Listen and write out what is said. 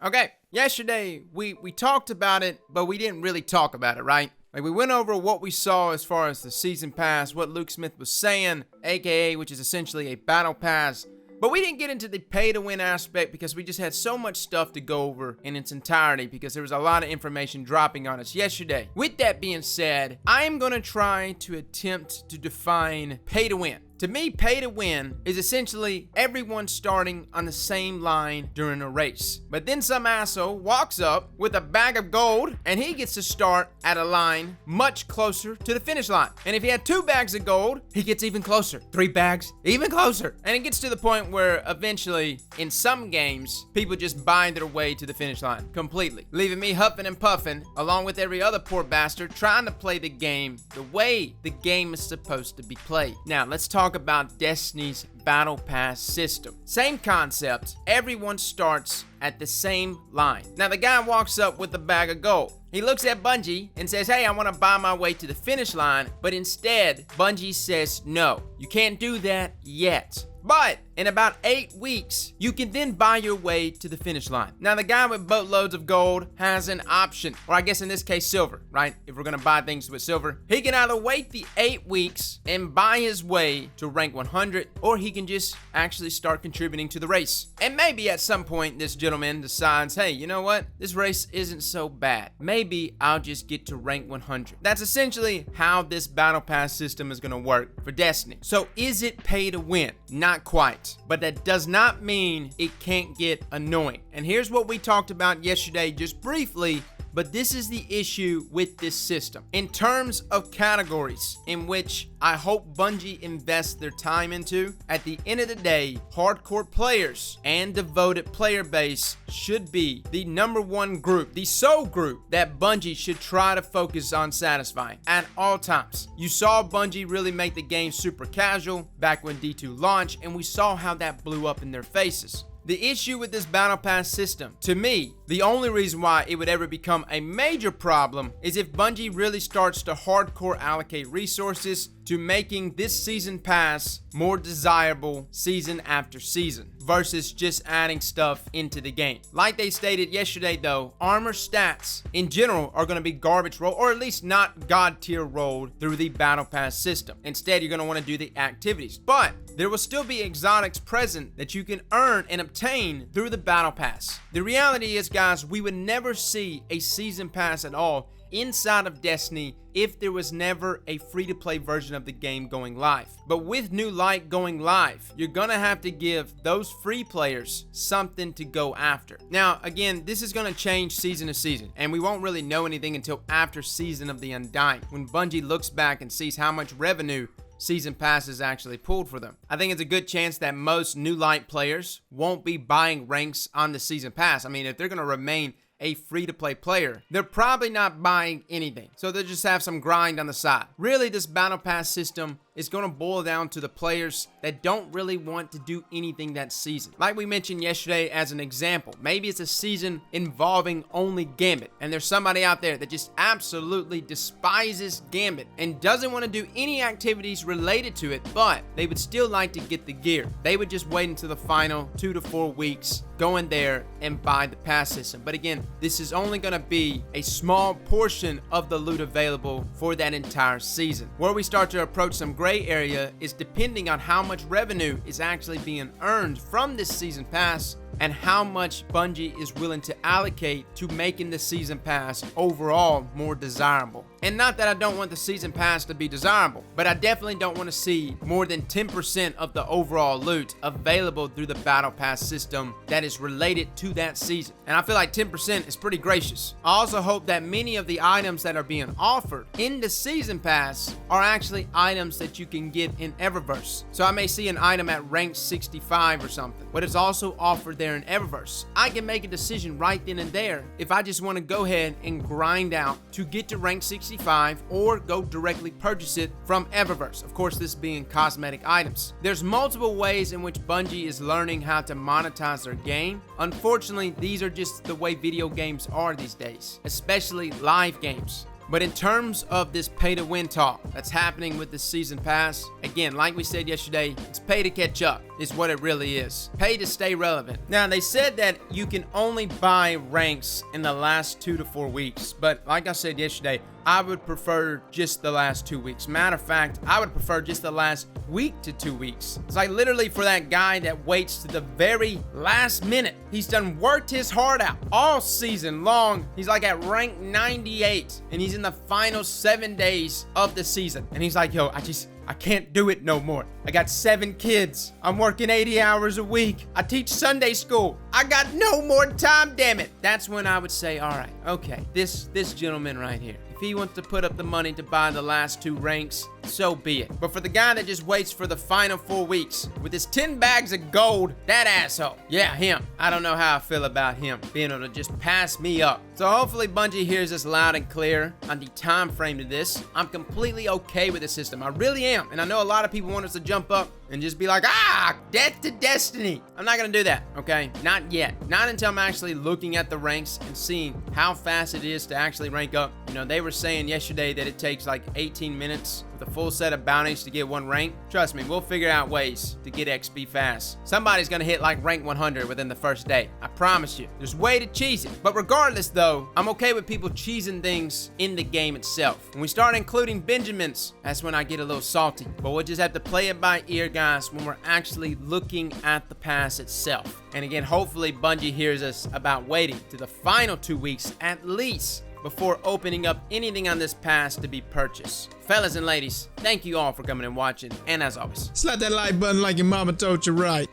Okay, yesterday we talked about it, but we didn't really talk about it, right? Like, we went over what we saw as far as the season pass, what Luke Smith was saying, aka, which is essentially a battle pass. But we didn't get into the pay-to-win aspect because we just had so much stuff to go over in its entirety because there was a lot of information dropping on us yesterday. With that being said, I am going to try to attempt to define pay-to-win. To me, pay-to-win is essentially everyone starting on the same line during a race. But then some asshole walks up with a bag of gold and he gets to start at a line much closer to the finish line. And if he had 2 bags of gold, he gets even closer. 3 bags, even closer. And it gets to the point where eventually, in some games, people just buy their way to the finish line completely, leaving me huffing and puffing along with every other poor bastard trying to play the game the way the game is supposed to be played. Now, let's talk about Destiny's Battle Pass system. Same concept, everyone starts at the same line. Now, the guy walks up with a bag of gold. He looks at Bungie and says, hey, I want to buy my way to the finish line, but instead, Bungie says, no, you can't do that yet. But in about 8 weeks, you can then buy your way to the finish line. Now, the guy with boatloads of gold has an option, or I guess in this case, silver, right? If we're gonna buy things with silver, he can either wait the 8 weeks and buy his way to rank 100, or he can just actually start contributing to the race. And maybe at some point, this gentleman decides, hey, you know what? This race isn't so bad. Maybe I'll just get to rank 100. That's essentially how this battle pass system is gonna work for Destiny. So is it pay to win? Not quite, but that does not mean it can't get annoying. And here's what we talked about yesterday just briefly, but this is the issue with this system. In terms of categories in which I hope Bungie invests their time into, at the end of the day, hardcore players and devoted player base should be the #1 group, the sole group that Bungie should try to focus on satisfying at all times. You saw Bungie really make the game super casual back when D2 launched, and we saw how that blew up in their faces. The issue with this battle pass system, to me, the only reason why it would ever become a major problem is if Bungie really starts to hardcore allocate resources to making this season pass more desirable season after season versus just adding stuff into the game. Like they stated yesterday though, armor stats in general are going to be garbage rolled, or at least not god tier rolled through the battle pass system. Instead, you're going to want to do the activities, but there will still be exotics present that you can earn and obtain through the battle pass. The reality is, guys, we would never see a season pass at all inside of Destiny if there was never a free-to-play version of the game going live. But with New Light going live, you're gonna have to give those free players something to go after. Now, again, this is gonna change season to season, and we won't really know anything until after Season of the Undying, when Bungie looks back and sees how much revenue season passes actually pulled for them. I think it's a good chance that most New Light players won't be buying ranks on the season pass. I mean, if they're gonna remain a free-to-play player, they're probably not buying anything, so they'll just have some grind on the side. Really, this battle pass system is going to boil down to the players that don't really want to do anything that season. Like we mentioned yesterday as an example, maybe it's a season involving only Gambit, and there's somebody out there that just absolutely despises Gambit and doesn't want to do any activities related to it, but they would still like to get the gear. They would just wait until the final 2 to 4 weeks, go in there and buy the pass system. But again, this is only going to be a small portion of the loot available for that entire season. Where we start to approach some gray area is depending on how much revenue is actually being earned from this season pass and how much Bungie is willing to allocate to making the season pass overall more desirable. And not that I don't want the season pass to be desirable, but I definitely don't want to see more than 10% of the overall loot available through the battle pass system that is related to that season. And I feel like 10% is pretty gracious. I also hope that many of the items that are being offered in the season pass are actually items that you can get in Eververse. So I may see an item at rank 65 or something, but it's also offered there in Eververse. I can make a decision right then and there if I just want to go ahead and grind out to get to rank 65 or go directly purchase it from Eververse. Of course, this being cosmetic items. There's multiple ways in which Bungie is learning how to monetize their game. Unfortunately, these are just the way video games are these days, especially live games. But in terms of this pay-to-win talk that's happening with the season pass, again, like we said yesterday, it's pay to catch up is what it really is. Pay to stay relevant. Now, they said that you can only buy ranks in the last 2 to 4 weeks, but like I said yesterday, I would prefer just the last 2 weeks. Matter of fact, I would prefer just the last week to 2 weeks. It's like literally for that guy that waits to the very last minute. He's done worked his heart out all season long. He's like at rank 98 and he's in the final 7 days of the season. And he's like, yo, I can't do it no more. I got 7 kids. I'm working 80 hours a week. I teach Sunday school. I got no more time, damn it. That's when I would say, all right, okay, this gentleman right here, if he wants to put up the money to buy the last 2 ranks, so be it. But for the guy that just waits for the final 4 weeks with his 10 bags of gold, that asshole, yeah, him. I don't know how I feel about him being able to just pass me up. So hopefully Bungie hears us loud and clear on the time frame to this. I'm completely okay with the system. I really am. And I know a lot of people want us to jump up and just be like, death to destiny. I'm not gonna do that, okay? Not yet. Not until I'm actually looking at the ranks and seeing how fast it is to actually rank up. You know, they were saying yesterday that it takes like 18 minutes with a full set of bounties to get 1 rank. Trust me, we'll figure out ways to get XP fast. Somebody's gonna hit like rank 100 within the first day. I promise you. There's a way to cheese it. But regardless though, I'm okay with people cheesing things in the game itself. When we start including Benjamins, that's when I get a little salty. But we'll just have to play it by ear, guys, when we're actually looking at the pass itself. And again, hopefully Bungie hears us about waiting to the final 2 weeks at least before opening up anything on this pass to be purchased. Fellas and ladies, thank you all for coming and watching, and as always, slap that like button like your mama told you right.